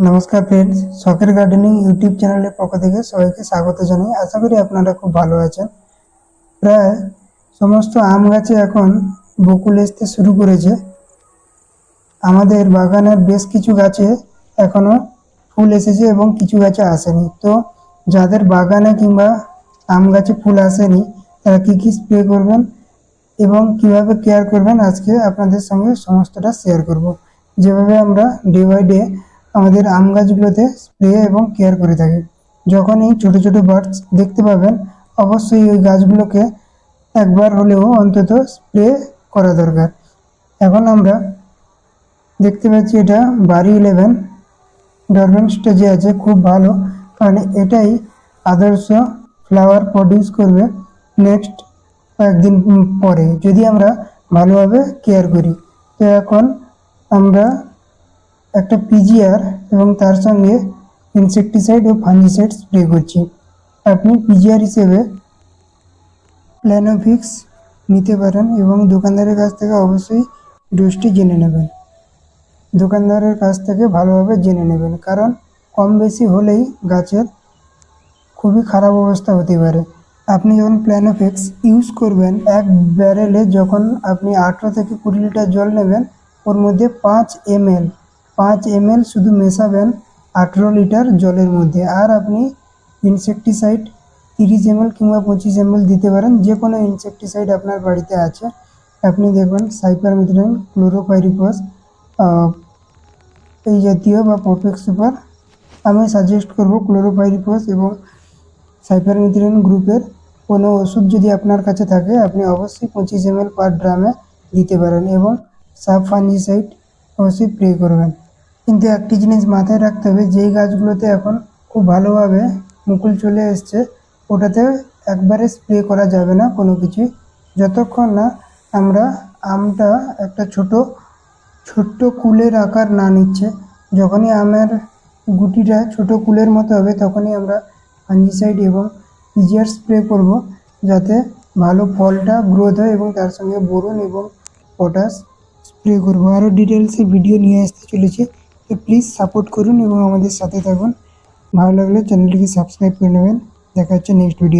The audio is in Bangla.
নমস্কার ফ্রেন্ডস, শখের গার্ডেনিং ইউটিউব চ্যানেলের পক্ষ থেকে সবাইকে স্বাগত জানাই। আশা করি আপনারা খুব ভালো আছেন। প্রায় সমস্ত আম গাছে এখন বকুল আসতে শুরু করেছে। আমাদের বাগানের বেশ কিছু গাছে এখনো ফুল এসেছে এবং কিছু গাছে আসেনি। তো যাদের বাগানে কিংবা আম গাছে ফুল আসেনি তারা কী কী স্প্রে করবেন এবং কিভাবে কেয়ার করবেন আজকে আপনাদের সঙ্গে সমস্তটা শেয়ার করব। যেভাবে আমরা ডে বাই ডে আমাদের আম গাছগুলোতে স্প্রে এবং কেয়ার করে থাকি। যখনই ছোট ছোট বার্ডস দেখতে পাবেন অবশ্যই ওই গাছগুলোকে একবার হলেও অন্তত স্প্রে করা দরকার। এখন আমরা দেখতে পাচ্ছি এটা বাড়ি 11 ডরমেন্ট স্টেজে আছে, খুব ভালো, কারণ এটাই আদর্শ ফ্লাওয়ার প্রডিউস করবে নেক্সট কয়েকদিন পরে যদি আমরা ভালোভাবে কেয়ার করি। তো এখন আমরা একটা পিজিআর এবং তার সঙ্গে ইনসেকটিসাইড ও ফাঙ্গিসাইড স্প্রে করছি। আপনি পিজিআর হিসেবে প্ল্যানোফিক্স নিতে পারেন এবং দোকানদারের কাছ থেকে অবশ্যই ডোজটি জেনে নেবেন। দোকানদারের কাছ থেকে ভালোভাবে জেনে নেবেন, কারণ কম বেশি হলেই গাছের খুবই খারাপ অবস্থা হতে পারে। আপনি যখন প্ল্যানোফিক্স ইউজ করবেন, এক ব্যারেলে যখন আপনি 18 থেকে 20 লিটার জল নেবেন, ওর মধ্যে 5 ml শুধু মেশাবেন 18 লিটার জলের মধ্যে। আর আপনি ইনসেকটিসাইড 30 ml কিংবা 25 ml দিতে পারেন। যে কোনো ইনসেকটিসাইড আপনার বাড়িতে আছে, আপনি দেখবেন সাইপারমেথ্রিন, ক্লোরোপাইরিফস এই জাতীয় বা পরফেক্ট সুপার, আমি সাজেস্ট করব ক্লোরোপাইরিফস এবং সাইপারমেথ্রিন গ্রুপের কোনো ওষুধ যদি আপনার কাছে থাকে আপনি অবশ্যই 25 ml পার ড্রামে দিতে পারেন এবং সাব ফাঙ্গিসাইড অবশ্যই স্প্রে করবেন। কিন্তু একটি জিনিস মাথায় রাখতে হবে, যেই গাছগুলোতে এখন খুব ভালোভাবে মুকুল চলে এসছে ওটাতে একবারে স্প্রে করা যাবে না কোনো কিছুই, যতক্ষণ না আমরা আমটা একটা ছোট্ট কুলের আকার না নিচ্ছে। যখনই আমের গুটিটা ছোট কুলের মতো হবে তখনই আমরা ফাঙ্গিসাইড এবং পিজিআর স্প্রে করব, যাতে ভালো ফলটা গ্রোথ হয় এবং তার সঙ্গে বোরন এবং পটাশ স্প্রে করব। আরও ডিটেলসে ভিডিও নিয়ে আসতে চলেছি, তো প্লিজ সাপোর্ট করুন এবং আমাদের সাথে থাকুন। ভালো লাগলে চ্যানেলটিকে সাবস্ক্রাইব করে নেবেন। দেখা হচ্ছে নেক্সট ভিডিও।